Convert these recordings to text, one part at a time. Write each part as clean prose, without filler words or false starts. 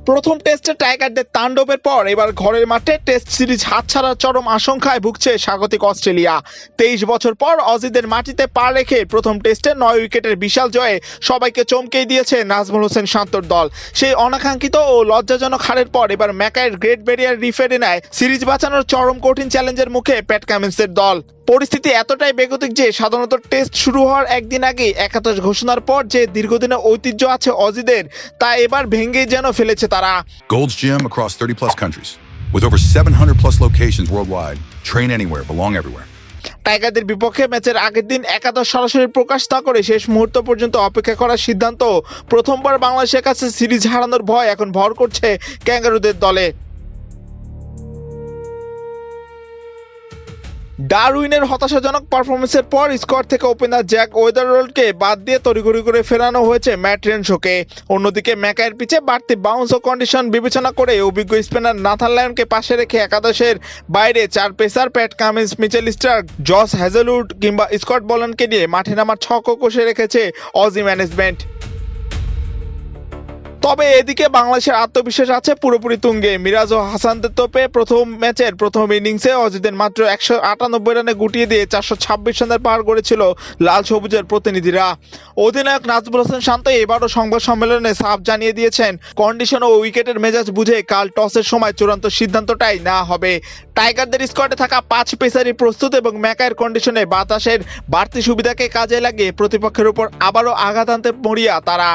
প্রথম টেস্টে টাইগারদের তাণ্ডবের পর এবার ঘরের মাঠে টেস্ট সিরিজ হাতছাড়ার চরম আশঙ্কায় ভুগছে স্বাগতিক অস্ট্রেলিয়া। 23 বছর পর অজিদের মাটিতে পা রেখে প্রথম টেস্টে 9 উইকেটের বিশাল জয়ে সবাইকে চমকেই দিয়েছে নাজমুল হোসেন শান্তর দল। সেই অনাকাঙ্ক্ষিত ও লজ্জাজনক হারের পর এবার ম্যাকাইয়ের গ্রেট ব্যারিয়ার রিফের নেয় সিরিজ বাঁচানোর চরম কঠিন চ্যালেঞ্জের মুখে প্যাট কামিন্সের দল। পরিস্থিতি এতটাই বেগতিক যে সাধারণত টেস্ট শুরু হওয়ার একদিন আগে একাদশ ঘোষণার পর যে দীর্ঘদিনের ঐতিহ্য আছে অজিদের, তা এবার ভেঙেই যেন ফেলেছে তারা। Gold's Gym across 30 plus countries with over 700 plus locations worldwide. Train anywhere, belong everywhere. টাইগারদের বিপক্ষে ম্যাচের আগের দিন একাদশ সরাসরি প্রকাশ না করে শেষ মুহূর্ত পর্যন্ত অপেক্ষা করার সিদ্ধান্ত। প্রথমবার বাংলাদেশের কাছে সিরিজ হারানোর ভয় এখন ভর করছে ক্যাঙ্গারুদের দলে। ডারউইনের হতাশাজনক পারফরমেন্সের পর স্কোয়াড থেকে ওপেনার জ্যাক ওয়েদারওয়ার্ল্ডকে বাদ দিয়ে তড়িঘড়ি করে ফেরানো হয়েছে ম্যাট রেনশোকে। অন্যদিকে ম্যাকাইয়ের পিছে বাড়তি বাউন্স ও কন্ডিশন বিবেচনা করে অভিজ্ঞ স্পিনার নাথান লায়নকে পাশে রেখে একাদশের বাইরে 4 pacer Pat Cummins, Mitchell Starc, Josh Hazlewood কিংবা স্কট বলনকে নিয়ে মাঠে নামার ছকও কষে রেখেছে অজি ম্যানেজমেন্ট। তবে এদিকে বাংলাদেশের আত্মবিশ্বাস আছে পুরোপুরি তুঙ্গে। মিরাজ ও হাসানদের তোপে প্রথম ম্যাচের প্রথম ইনিংসে অজিদের মাত্র 198 রানে গুটিয়ে দিয়ে 426 রানের পার করেছিল লাল সবুজের প্রতিনিধিরা। অধিনায়ক নাজমুল হোসেন শান্ত এবারও সংবাদ সম্মেলনে সাফ জানিয়ে দিয়েছেন, কন্ডিশন ও উইকেটের মেজাজ বুঝে কাল টসের সময় চূড়ান্ত সিদ্ধান্তটাই না হবে। টাইগারদের স্কোয়াডে থাকা 5 পেসারই প্রস্তুত এবং ম্যাকাইয়ের কন্ডিশনে বাতাসের বাড়তি সুবিধাকে কাজে লাগিয়ে প্রতিপক্ষের উপর আবারও আঘাত আনতে মরিয়া তারা।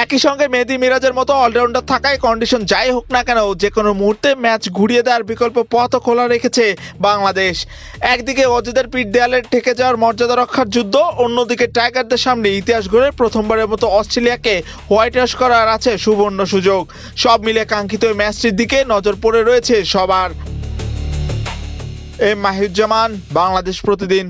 একই সঙ্গে মেহেদী মিরাজের মতো অলরাউন্ডার থাকায় কন্ডিশন যাই হোক না কেন যে কোনো মুহূর্তে ম্যাচ ঘুরিয়ে দেওয়ার বিকল্প পথও খোলা রেখেছে বাংলাদেশ। একদিকে অজিদের পিঠ দেয়ালে ঠেকে যাওয়ার মর্যাদা রক্ষার যুদ্ধ, অন্যদিকে টাইগারদের সামনে ইতিহাস গড়ে প্রথমবারের মতো অস্ট্রেলিয়াকে হোয়াইট ওয়াশ করার আছে সুবর্ণ সুযোগ। সব মিলে কাঙ্ক্ষিত ম্যাচটির দিকে নজর পড়ে রয়েছে সবার। মাহিউজ্জামান, বাংলাদেশ প্রতিদিন।